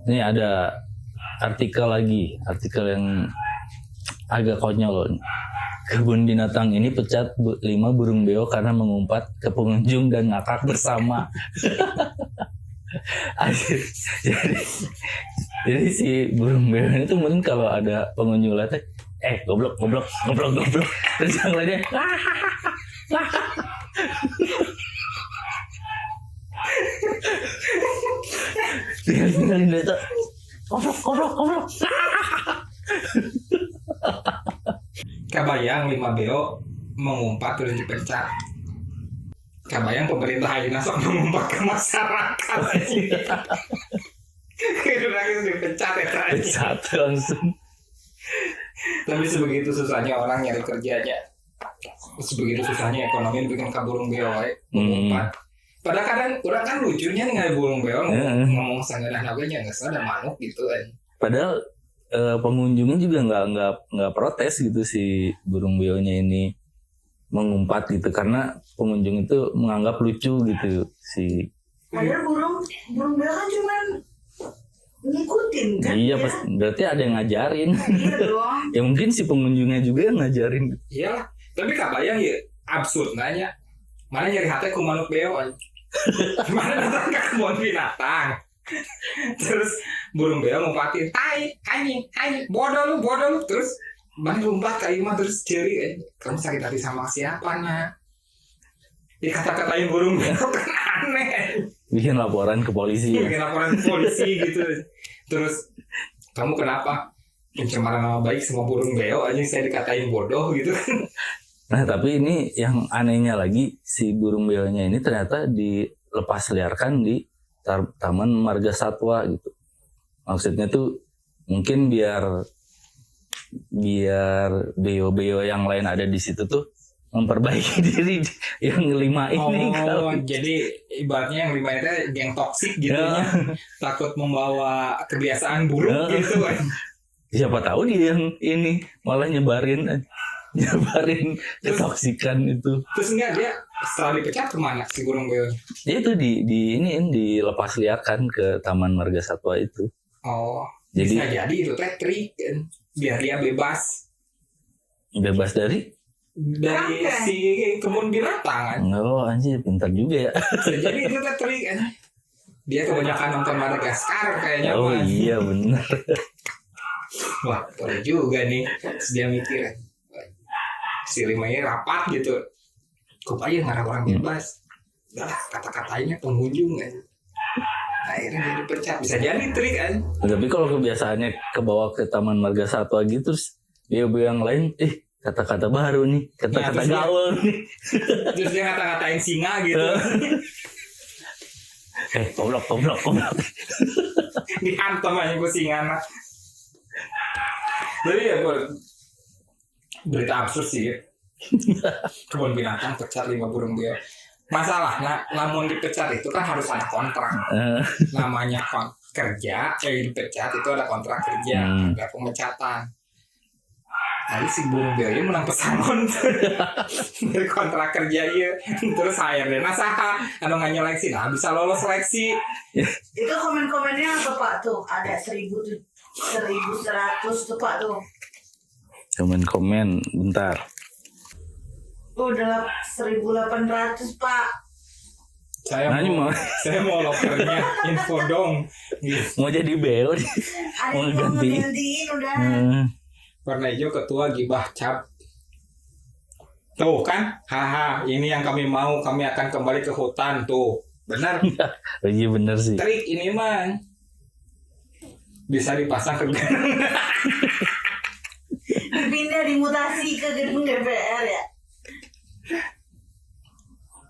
Ini ada artikel yang agak konyol. Kebun binatang ini pecat 5 burung beo karena mengumpat ke pengunjung dan ngakak bersama. jadi si burung beo ini tuh mungkin kalau ada pengunjung lihat, goblok, terus yang lainnya tinggalin dia tuh goblok. Kabayang 5 beo mengumpat terus dipecat. Kabayang pemerintah ayeuna sok mengumpat ke masyarakat. Itu lagi dipecat ya tadi. Pecat langsung. Tapi sebegitu susahnya orang nyari kerjanya. Sebegitu susahnya ekonomi bikin kaburung beo mengumpat. Padahal kadang kurang kan lucunya nih nggak burung beo ngomong sangadah naganya nggak ada manuk gitu kan. Padahal pengunjungnya juga nggak protes gitu si burung beonya ini mengumpat gitu karena pengunjung itu menganggap lucu gitu si. Padahal burung beo kan cuma ngikutin kan. Iya, ya? Berarti ada yang ngajarin. Iya dong. Ya mungkin si pengunjungnya juga yang ngajarin. Iya, tapi kabayang ya absurd nanya. Mana nyari hati ku manuk beo? Mana datang ke kebun binatang? Terus burung beo ngumpatin, anjing, bodoh lu. Terus mana lompat ke imah terus ceri, kamu sakit hati sama siapa nak? Dikata-katain burung beo kan aneh. Bikin laporan ke polisi. Bikin laporan ke polisi gitu. Terus kamu kenapa pencemaran nama baik semua burung beo aja saya dikatain bodoh gitu kan. Nah tapi ini yang anehnya lagi si burung beonya ini ternyata dilepas liarkan di Taman Marga Satwa gitu. Maksudnya tuh mungkin biar beo-beo yang lain ada di situ tuh memperbaiki diri yang 5 ini. Jadi ibaratnya yang 5 itu geng toksik gitu ya. Takut membawa kebiasaan buruk gitu kan. Siapa tahu dia yang ini malah nyebarin ketoksikan itu. Terus enggak dia setelah dipecat kemana si burung beo? Dia itu dilepas liarkan ke Taman Marga Satwa itu. Oh, jadi bisa jadi itu trik kan, biar dia bebas dari si kebun binatang kan. Oh anjir pintar juga ya. Bisa jadi itu trik kan. Dia kebanyakan nonton Madagaskar kayaknya. Oh iya benar. Wah boleh juga nih. Terus dia mikir si 5 ini rapat gitu. Kok aja ngarang orang bebas. Udah lah kata-katanya pengunjung kan. Akhirnya dia dipecat. Bisa jadi trik kan. Tapi kalau kebiasaannya kebawa ke Taman Marga Satwa gitu terus beo-beo yang lain kata-kata baru nih, kata-kata gaul nih. Terus dia ngata-ngatain singa gitu. Goblok. Dihantam aja gue singa. Jadi ya berita absurd sih ya. Kebun binatang pecat 5 burung beo. Masalah, namun dipecat itu kan harus ada kontrak. Namanya kerja, dipecat itu ada kontrak kerja, ada pemecatan. Jadi si burung beo ini menang pesangon dari kontrak kerja iya. Terus HRD nasaha, anu nggak nyeleksi, nah bisa lolos seleksi. Itu komen-komennya apa Pak tuh? Ada 1.100 tuh Pak tuh. Komen bentar. Udah 1.800 Pak. Saya mau lokernya info dong. Mau jadi beo nih. Ada Mau yang gantiin udah. Warna hijau ketua gibah cap. Tuh kan, ini yang kami mau, kami akan kembali ke hutan tuh. Benar? Iya benar sih. Trik ini mah bisa dipasang ke Dipindah dimutasi ke gedung DPR ya.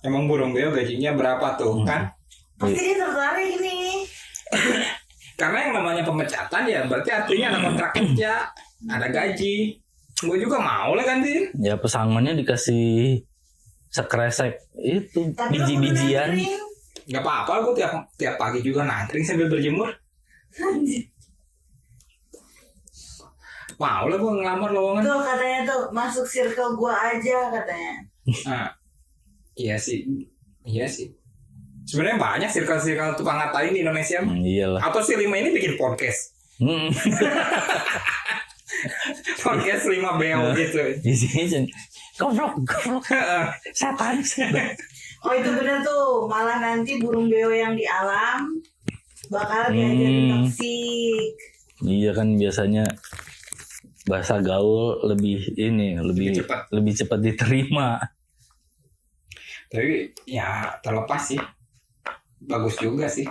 Emang burung beo gajinya berapa tuh kan? Pasti dia tertarik nih. Karena yang namanya pemecatan ya berarti artinya ada kontrak kerja, ada gaji. Gue juga mau lah gantiin. Ya pesangonnya dikasih sekresek itu biji-bijian. Gak apa-apa, gue tiap pagi juga nangkring sambil berjemur. Mau lah gue ngelamar lowongan. Tuh katanya tuh masuk circle gua aja katanya. Nah, iya sih. Sebenarnya banyak circle-circle tukang ngatain di Indonesia. Iyalah. Atau si 5 ini bikin podcast. Podcast 5 beo gitu. Isinya goblok setan. Oh itu bener tuh, malah nanti burung beo yang di alam bakal diajarin toksik. Iya kan biasanya bahasa gaul lebih cepat diterima. Tapi ya terlepas sih, bagus juga sih.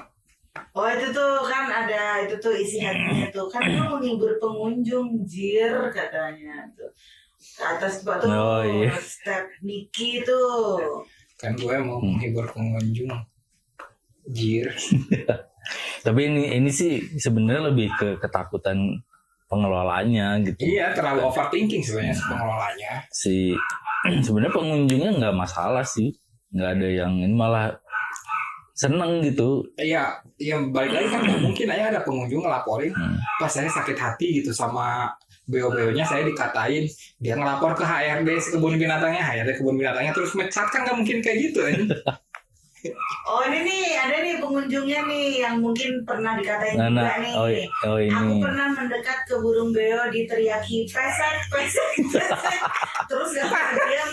Oh itu tuh kan ada itu tuh isi hatinya tuh kan itu menghibur pengunjung jir katanya tuh ke atas tuh Oh, iya. step Niki tuh. Kan gue mau menghibur pengunjung jir. Tapi ini sih sebenarnya lebih ke ketakutan pengelolanya gitu. Iya, terlalu overthinking sebenarnya pengelolanya. Sebenarnya pengunjungnya nggak masalah sih, nggak ada yang ini malah seneng gitu. Iya, balik lagi kan nggak mungkin aja ada pengunjung ngelaporin pas saya sakit hati gitu sama beo-beonya, saya dikatain, dia ngelapor ke HRD kebun binatangnya, HRD kebun binatangnya terus mecat, kan nggak mungkin kayak gitu ya. Oh ini nih ada nih pengunjungnya nih yang mungkin pernah dikatain juga nih. Oh ini. Aku pernah mendekat ke burung beo diteriaki pesek. Terus gak diam.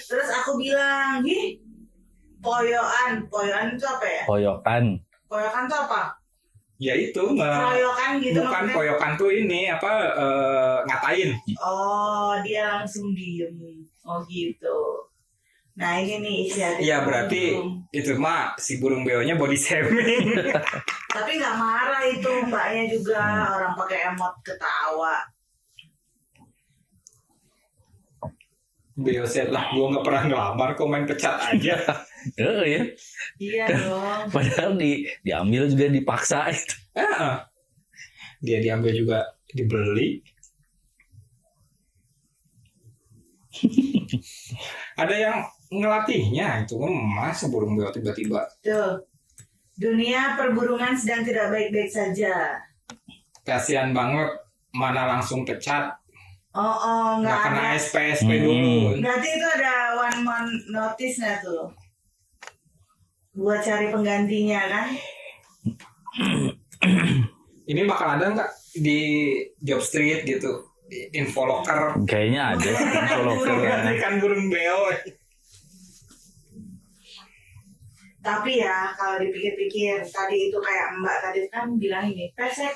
Terus aku bilang, "Ih, poyokan itu apa ya? Poyokan Poyokan tuh apa? Ya itu Poyokan gitu bukan maksudnya. poyokan tuh ini ngatain. Oh dia langsung diem. Oh gitu. Nah ini nih isi hati. Iya berarti itu mah si burung beonya body shaming. Tapi nggak marah itu mbaknya juga, orang pakai emot ketawa. Beo set lah, gue nggak pernah ngelamar, kok main pecat aja. Oh ya. Iya dong. Padahal diambil juga dipaksa itu. Dia diambil juga dibeli. Ada yang ngelatihnya itu kan, mas burung beo tiba-tiba. Tuh, dunia perburungan sedang tidak baik-baik saja. Kasihan banget, mana langsung pecat. Oh, nggak Nggak kena ada. SPSP dulu. Berarti itu ada one month notice nggak tuh? Buat cari penggantinya kan? Ini bakal ada nggak di job street gitu, di info locker? Kayaknya ada infoloker. Menggantikan burung beo. Tapi ya kalau dipikir-pikir tadi itu kayak Mbak tadi kan bilang ini pesek.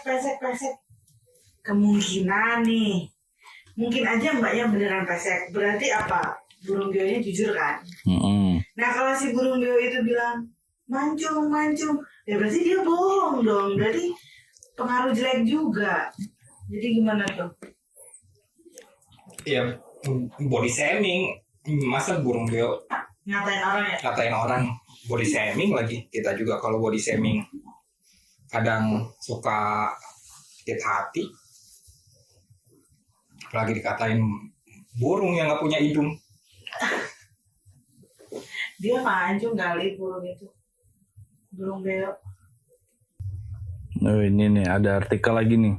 Kemungkinan nih, mungkin aja Mbaknya beneran pesek. Berarti apa? Burung beonya jujur kan? Nah kalau si burung beo itu bilang mancung, ya berarti dia bohong dong. Berarti pengaruh jelek juga. Jadi gimana tuh? Ya body shaming, masa burung beo Ngatain orang ya? ngatain orang, body shaming lagi. Kita juga kalau body shaming kadang suka sakit hati, apalagi dikatain burung yang nggak punya hidung. Dia mancung kali burung itu. Burung beo. Oh ini nih ada artikel lagi nih.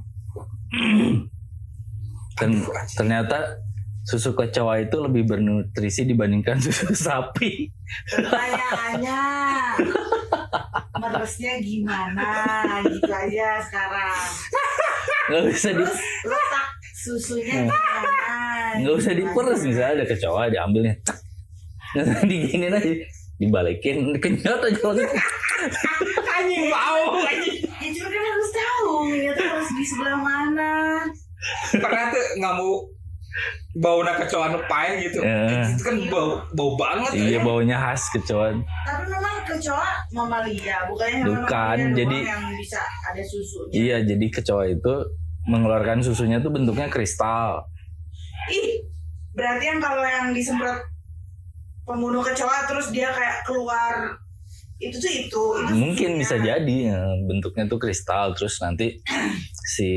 Ternyata susu kecoa itu lebih bernutrisi dibandingkan susu sapi. Pertanyaannya meresnya gimana? Gitu aja sekarang. Nggak bisa Terus letak susunya gimana? nggak usah diperes, misalnya ada kecoa diambilnya, cek, diginin aja, dibalikin, kenyot aja langsung. Anjing bau anjing. Ya cuma kan harus tahu, ya tuh harus di sebelah mana. Pernah tuh nggak mau bau kecoa nupain gitu. Itu kan bau banget. Iya ya. baunya khas kecoa. Tapi memang kecoa mamalia, bukannya hewan Bukan, mamalia jadi- doang yang bisa ada susunya. Iya jadi kecoa itu mengeluarkan susunya tuh bentuknya kristal. Ih, berarti yang kalau yang disemprot pembunuh kecoa terus dia kayak keluar itu Mungkin susunya. bisa jadi ya, bentuknya tuh kristal, terus nanti si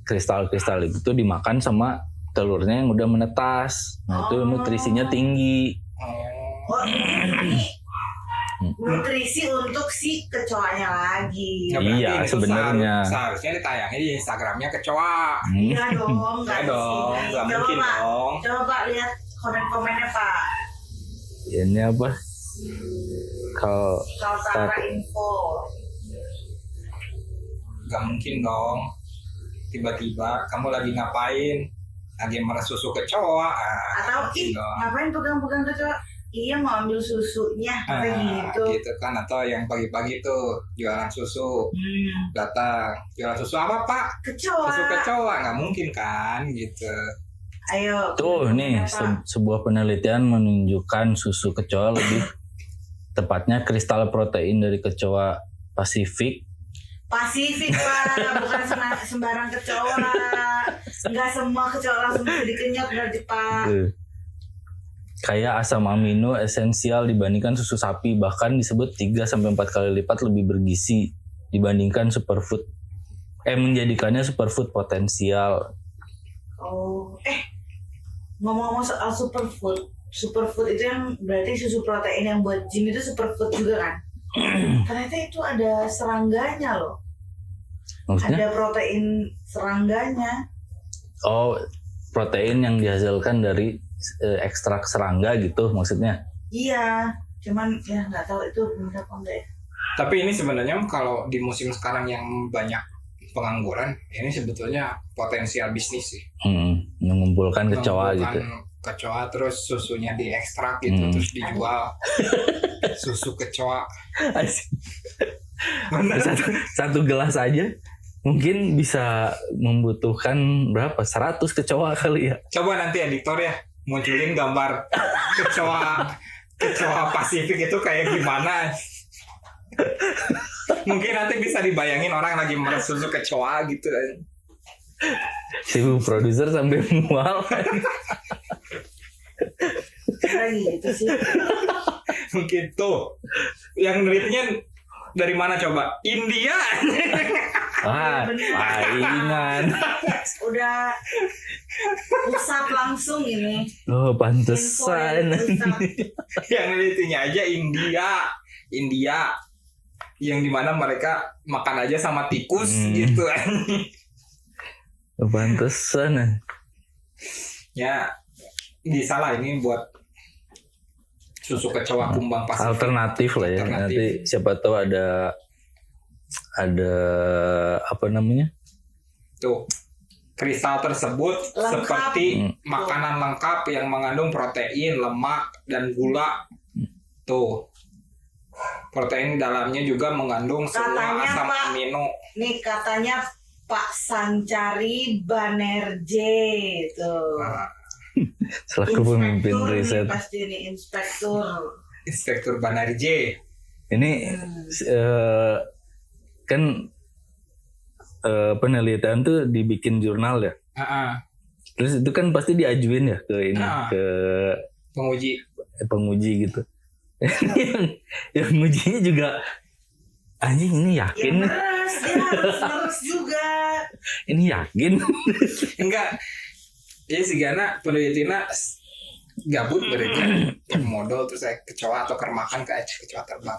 kristal-kristal itu tuh dimakan sama telurnya yang udah menetas. Nah itu nutrisinya tinggi. Oh, ini nutrisi untuk si kecoanya lagi. Ya, berarti Iya, ini tuh sebenarnya. seharusnya ditayangin di Instagramnya kecoa. Iya dong, Nggak nggak di dong, sini. nggak Coba, mungkin Pak. dong. Coba Pak lihat komen-komennya Pak. Ini apa? Kaltara Info. Gak mungkin dong. Tiba-tiba kamu lagi ngapain? Lagi meres susu kecoa. Atau ngapain pegang-pegang kecoa? Iya mau ambil susunya, kayak gitu. Gitu kan, atau yang pagi-pagi tuh jualan susu, datang jualan susu apa pak? Kecoa. Susu kecoa, nggak mungkin kan, gitu. Ayo. Tuh nih sebuah penelitian menunjukkan susu kecoa lebih tepatnya kristal protein dari kecoa Pasifik. Pasifik pak, bukan sembarang kecoa. Nggak semua kecoa langsung bisa dikenyot berarti pak. Kayak asam amino esensial dibandingkan susu sapi, bahkan disebut 3-4 kali lipat lebih bergizi dibandingkan superfood. Menjadikannya superfood potensial. Oh, ngomong-ngomong soal superfood itu yang berarti susu protein yang buat gym itu superfood juga kan? Ternyata itu ada serangganya loh. Maksudnya? Ada protein serangganya. Oh, protein yang dihasilkan dari ekstrak serangga gitu maksudnya? Iya, cuman ya nggak tahu itu benar apa enggak ya. Tapi ini sebenarnya kalau di musim sekarang yang banyak pengangguran, ini sebetulnya potensial bisnis sih. Mengumpulkan kecoa gitu. Kecoa terus susunya diekstrak gitu, terus dijual. Susu kecoa. Satu gelas aja mungkin bisa membutuhkan berapa? 100 kecoa kali ya. Coba nanti editor ya munculin gambar kecoa Pasifik itu kayak gimana. Mungkin nanti bisa dibayangin orang lagi meres susu kecoa gitu. Si produser sampai mual. Kayak gitu sih. Mungkin tuh yang nelitinya dari mana coba? India. Palingan. Udah pusat langsung ini. Oh, pantesan. Yang nelitinya aja India. Yang dimana mereka makan aja sama tikus gitu. Pantesan. Ya, disalah ini buat susu kecoa kumbang Pasifik. Alternatif lah ya. Nanti siapa tahu ada apa namanya? Tuh. Kristal tersebut Lengkap. seperti makanan lengkap yang mengandung protein, lemak, dan gula. Tuh. Protein di dalamnya juga mengandung semua asam amino. Nih katanya Pak Sancari Banerjee tuh. Selaku pemimpin riset. Pasti ini Inspektur Banerjee. Ini kan penelitian tuh dibikin jurnal ya. Terus itu kan pasti diajuin ya ke ini ke penguji gitu. yang ngujinya juga anjing ini yakin. Ya harus juga. Ini yakin. Enggak. Ya si Gana penelitinya gabut berarti modal terus saya kecoa atau kermakan ke kecoa terbang.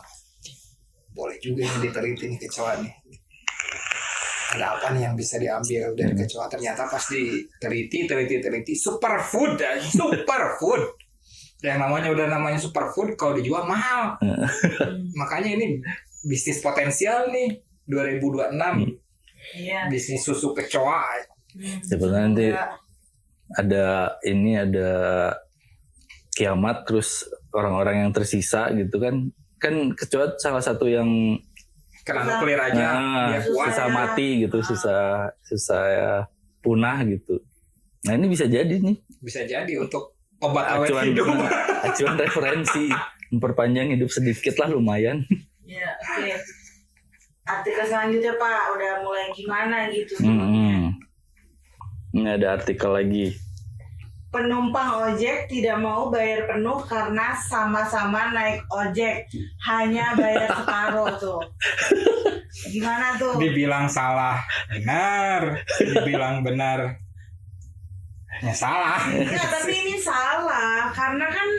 Boleh juga ini diteliti nih kecoa nih. Ada apa nih yang bisa diambil dari kecoa? Ternyata pas diteliti superfood. Yang namanya superfood kalau dijual mahal. Makanya ini bisnis potensial nih 2026. Iya. Bisnis susu kecoa. Sebenarnya nanti ada kiamat terus orang-orang yang tersisa gitu kan kecoa salah satu yang kena nuklir aja dia kuat. susah mati gitu, susah punah gitu. Nah ini bisa jadi nih. Bisa jadi untuk obat awet hidup. Acuan referensi memperpanjang hidup sedikit lah lumayan. Ya, oke. Artikel selanjutnya Pak udah mulai gimana gitu. Ini ada artikel lagi. Penumpang ojek tidak mau bayar penuh karena sama-sama naik ojek, hanya bayar separuh tuh. Gimana tuh? Dibilang salah benar, dibilang benar ya salah. Ya tapi ini salah karena kan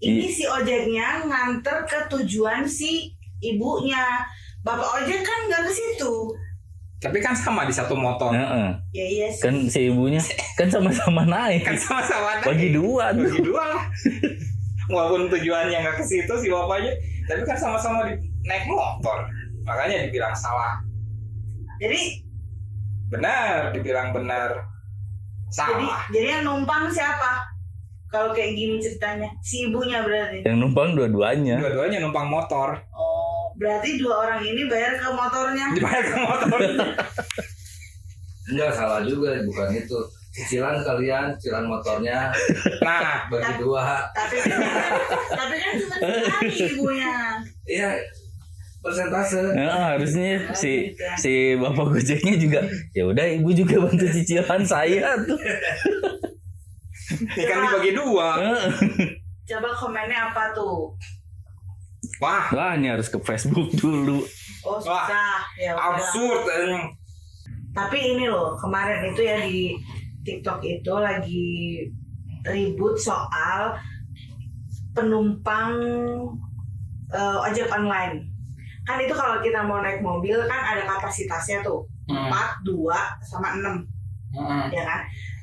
ini si ojeknya nganter ke tujuan si ibunya. Bapak ojek kan nggak ke situ. Tapi kan sama di satu motor. Ya iya sih. Kan si ibunya kan sama-sama naik. Kan sama-sama naik. Bagi dua lah. Walaupun tujuannya nggak ke situ si bapaknya, tapi kan sama-sama naik motor, makanya dibilang salah. Jadi Benar, dibilang benar. Salah. Jadi yang numpang siapa? Kalau kayak gini ceritanya, si ibunya berarti. Yang numpang dua-duanya. Dua-duanya numpang motor. Oh, berarti dua orang ini bayar ke motornya. Dibayar ke motornya. Enggak salah juga, bukan itu. Cicilan kalian, cicilan motornya Nah, bagi dua. Tapi kan cuma sekali ibunya. Iya, persentase. Nah, harusnya si bapak Gojeknya juga. Ya udah, ibu juga bantu cicilan saya tuh. ini kan dibagi dua. Coba komennya apa tuh? Wah, Ini harus ke Facebook dulu. Oh susah. Ya udah. absurd. Tapi ini loh, kemarin itu ya di TikTok itu lagi ribut soal penumpang ojek online. Kan itu kalau kita mau naik mobil kan ada kapasitasnya tuh 4, 2, sama 6 ya kan.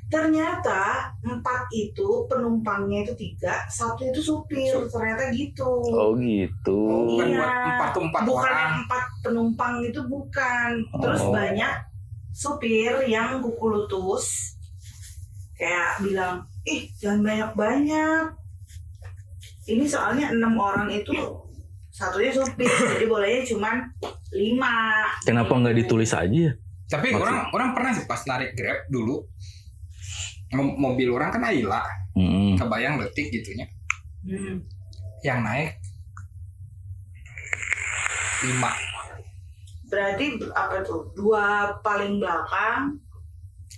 Ternyata 4 itu penumpangnya itu 3, 1 itu supir. Ternyata gitu. Oh gitu. Bukan Iya. buat 4 Bukan orang. yang 4 penumpang itu bukan. Terus Oh. banyak supir yang kukulutus kayak bilang, ih jangan banyak-banyak. Ini soalnya 6 orang itu satunya supir, jadi bolehnya cuma 5. Kenapa nggak ditulis aja? Tapi orang pernah sih pas narik Grab dulu. Mobil orang kan Ayla, kebayang detik gitunya. Yang naik 5. Berarti apa tuh? 2 paling belakang,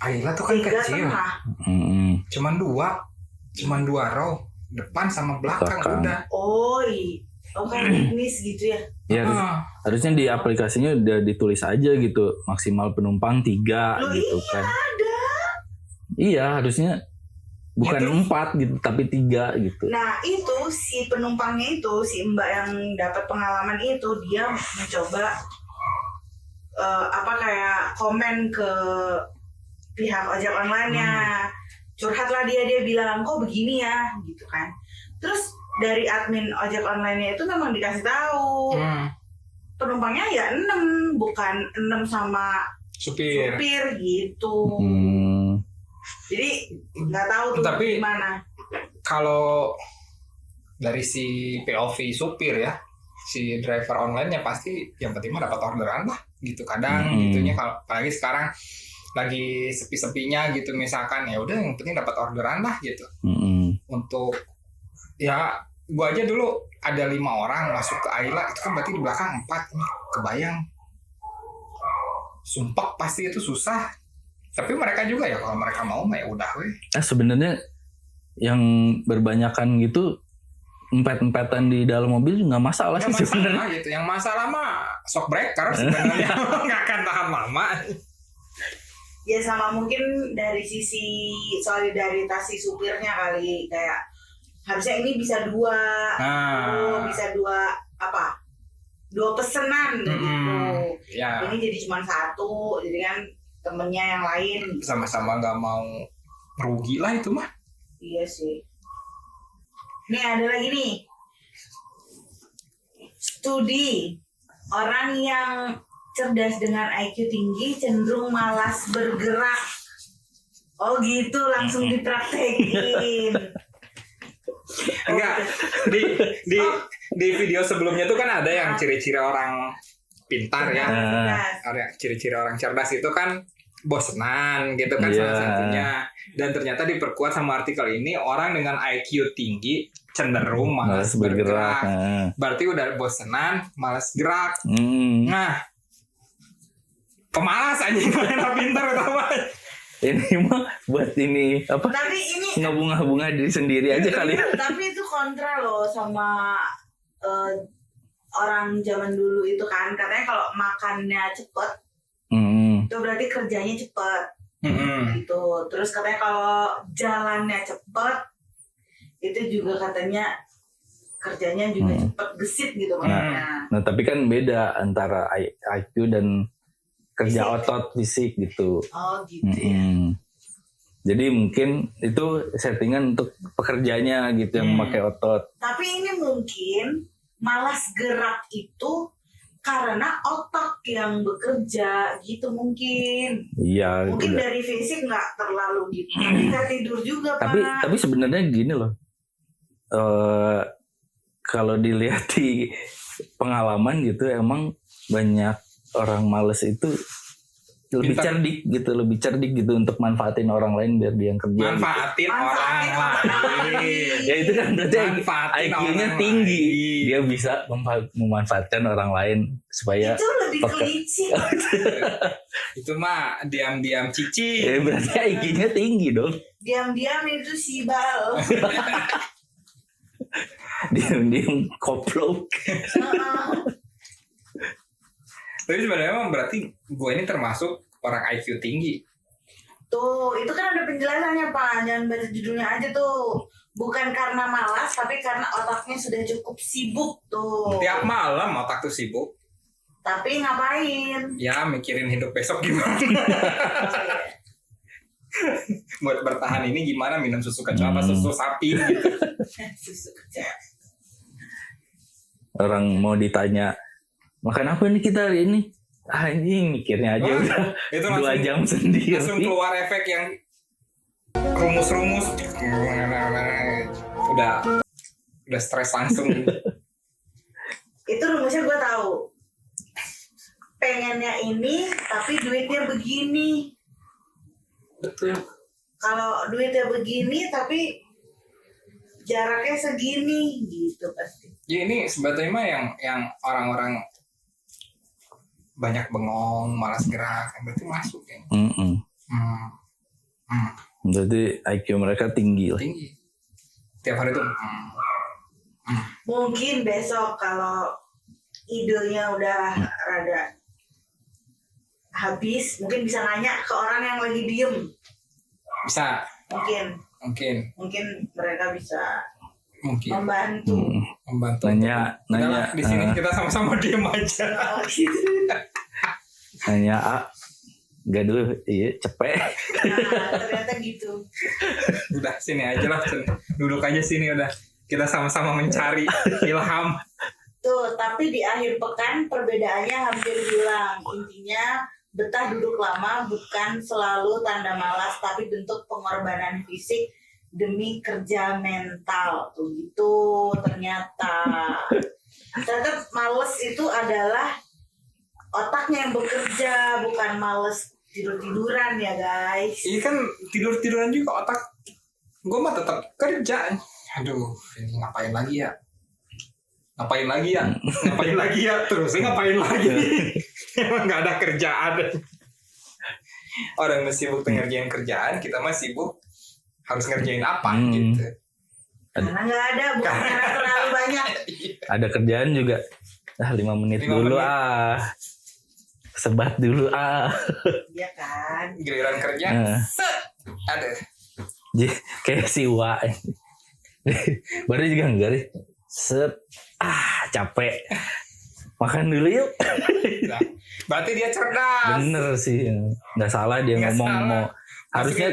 Ayla tuh kan 3 kecil. tengah. Cuman 2 row, depan sama belakang Belakang. udah. Oh kan bisnis gitu ya. Ya harusnya di aplikasinya udah ditulis aja gitu, maksimal penumpang 3 Loh, gitu iya, kan. ada. Iya harusnya bukan Itu- 4 gitu, tapi 3 gitu. Nah itu si penumpangnya itu, si mbak yang dapat pengalaman itu, dia mencoba kayak komen ke pihak ojek online-nya. Curhatlah dia bilang kok begini ya gitu kan. Terus dari admin ojek online-nya itu memang dikasih tahu penumpangnya ya 6, bukan 6 sama Supir. supir gitu. Jadi nggak tahu tuh Tapi- gimana. Kalau dari si POV supir ya, si driver online-nya pasti yang penting mah dapat orderan lah gitu. Kadang gitunya, kalau apalagi sekarang lagi sepi-sepinya gitu misalkan, ya udah yang penting dapat orderan lah gitu. Untuk ya gua aja dulu ada 5 orang masuk ke Ayla, itu kan berarti di belakang 4 nih, kebayang. Sumpah pasti itu susah. Tapi mereka juga ya kalau mereka mau mah ya udah weh. Sebenarnya yang berbanyakan gitu empet-empetan di dalam mobil juga nggak masalah Nggak sih sebenarnya. masalah gitu. Yang masalah mah shock breaker sebenarnya. Nggak akan tahan lama. Ya sama mungkin dari sisi solidaritas si supirnya kali, kayak harusnya ini bisa 2, bisa 2 pesanan gitu. Ya Ini jadi cuma 1, jadi kan temennya yang lain. sama-sama nggak mau rugi lah itu mah. Iya sih. Nih ada lagi nih. Studi, orang yang cerdas dengan IQ tinggi cenderung malas bergerak. Oh gitu, langsung dipraktekin. Enggak, di video sebelumnya tuh kan ada yang ciri-ciri orang pintar ya. Ada ciri-ciri orang cerdas itu kan bosenan gitu kan salah satunya. Dan ternyata diperkuat sama artikel ini, orang dengan IQ tinggi cenderung malas bergerak. Berarti udah bosenan, malas gerak. Nah, pemalas aja yang pintar utama. Ini mah buat ini apa? Tapi ini Ngabunga-bunga diri sendiri aja kali ya. Tapi itu kontra loh sama orang zaman dulu itu kan, katanya kalau makannya cepet itu berarti kerjanya cepet gitu. Terus katanya kalau jalannya cepet itu juga katanya kerjanya juga cepet, gesit gitu makanya. Nah tapi kan beda antara IQ dan kerja Fisik. otot fisik gitu. Oh gitu ya. Jadi mungkin itu settingan untuk pekerjanya gitu yang memakai otot. Tapi ini mungkin malas gerak itu karena otak yang bekerja gitu mungkin. Iya. Mungkin udah. dari fisik nggak terlalu gitu. Kita tidur juga Pak. Tapi sebenarnya gini loh. Kalau dilihat di pengalaman gitu emang banyak orang males itu lebih cerdik gitu untuk manfaatin orang lain biar dia yang kerja. Manfaatin orang lain. Ya itu kan berarti Manfaatin IQ-nya orang tinggi. lain. Dia bisa memanfaatkan orang lain supaya Itu lebih kelinci. Itu mah diam-diam cici. berarti IQ-nya tinggi dong. Diam-diam itu sibal. Diam-diam koplok. Tapi sebenarnya emang berarti gue ini termasuk orang IQ tinggi. Tuh, itu kan ada penjelasannya Pak. Jangan baca judulnya aja tuh. Bukan karena malas, tapi karena otaknya sudah cukup sibuk tuh. Tiap malam otak tuh sibuk. Tapi ngapain? Ya mikirin hidup besok gimana. Buat bertahan ini gimana, minum susu kecoa apa susu sapi gitu. Susu kecil. Orang mau ditanya makan apa nih kita hari ini? Anjing mikirnya aja udah Itu 2 jam sendiri. langsung keluar efek yang rumus-rumus. Udah stres langsung. Itu rumusnya gue tahu. Pengennya ini, tapi duitnya begini. Betul. Kalau duitnya begini, tapi jaraknya segini, gitu pasti. Ya ini sebetulnya mah yang orang-orang banyak bengong, malas gerak, berarti masuk ya. Jadi IQ mereka tinggi lah. Tinggi. Tiap hari tuh. Mungkin besok kalau idenya udah rada habis, mungkin bisa nanya ke orang yang lagi diem. Bisa. Mungkin mereka bisa Mungkin. membantu. Nanya di sini kita sama-sama diem aja. Oh, gitu. nanya gaduh iya cepet. Nah, ternyata gitu. Udah sini aja lah, duduk aja sini udah. Kita sama-sama mencari ilham. Tuh, tapi di akhir pekan perbedaannya hampir hilang. Intinya betah duduk lama bukan selalu tanda malas, tapi bentuk pengorbanan fisik demi kerja mental. Tuh gitu ternyata. Ternyata males itu adalah otaknya yang bekerja, bukan males tidur-tiduran ya guys. Ini kan tidur-tiduran juga otak. Gue mah tetap kerja. Aduh, ini ngapain lagi ya? Terusnya ngapain lagi? Emang gak ada kerjaan. Orang sibuk ngerjain kerjaan, kita mah sibuk harus ngerjain apa gitu. Karena nggak ada, bukan karena terlalu banyak. Ada kerjaan juga. 5 menit 5 dulu menit. Sebat dulu Iya kan. Giliran kerja, ada. Kayak si Wa. Baru juga enggak deh. Capek. Makan dulu yuk. Nah, berarti dia cerdas. Bener sih. Nggak salah dia Nggak ngomong salah. mau. Harusnya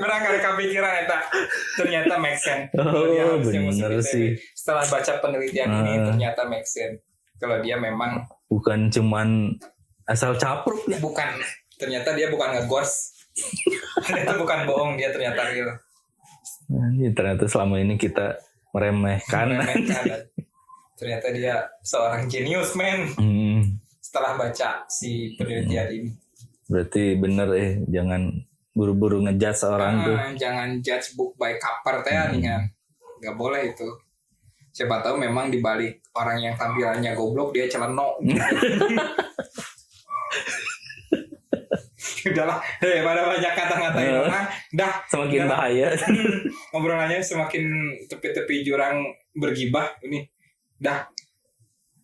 Orang kali kepikiran eta. Ternyata make sense. Oh, Dia harusnya mesti bener gitu. sih. Setelah baca penelitian ini ternyata make sense. Kalau dia memang bukan cuman asal capruk ya. bukan, ternyata dia bukan ngegors. Ternyata bukan bohong, dia ternyata real. Ternyata selama ini kita meremehkan. Ternyata dia seorang genius man. Setelah baca si penelitian ini. Berarti bener jangan buru-buru ngejudge seorang tuh. Jangan judge book by cover teh nih kan. Gak boleh itu. Siapa tahu memang dibalik orang yang tampilannya goblok dia celeno. Udahlah, daripada banyak kata-ngatain orang, dah semakin bahaya. Ngobrolannya semakin tepi-tepi jurang bergibah ini. Dah,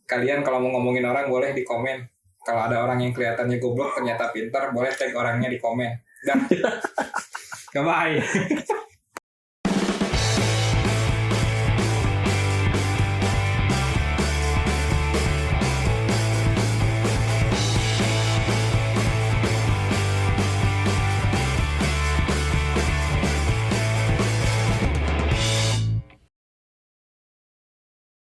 kalian kalau mau ngomongin orang boleh di komen. Kalau ada orang yang kelihatannya goblok ternyata pintar, boleh tag orangnya di komen. Dah, bye.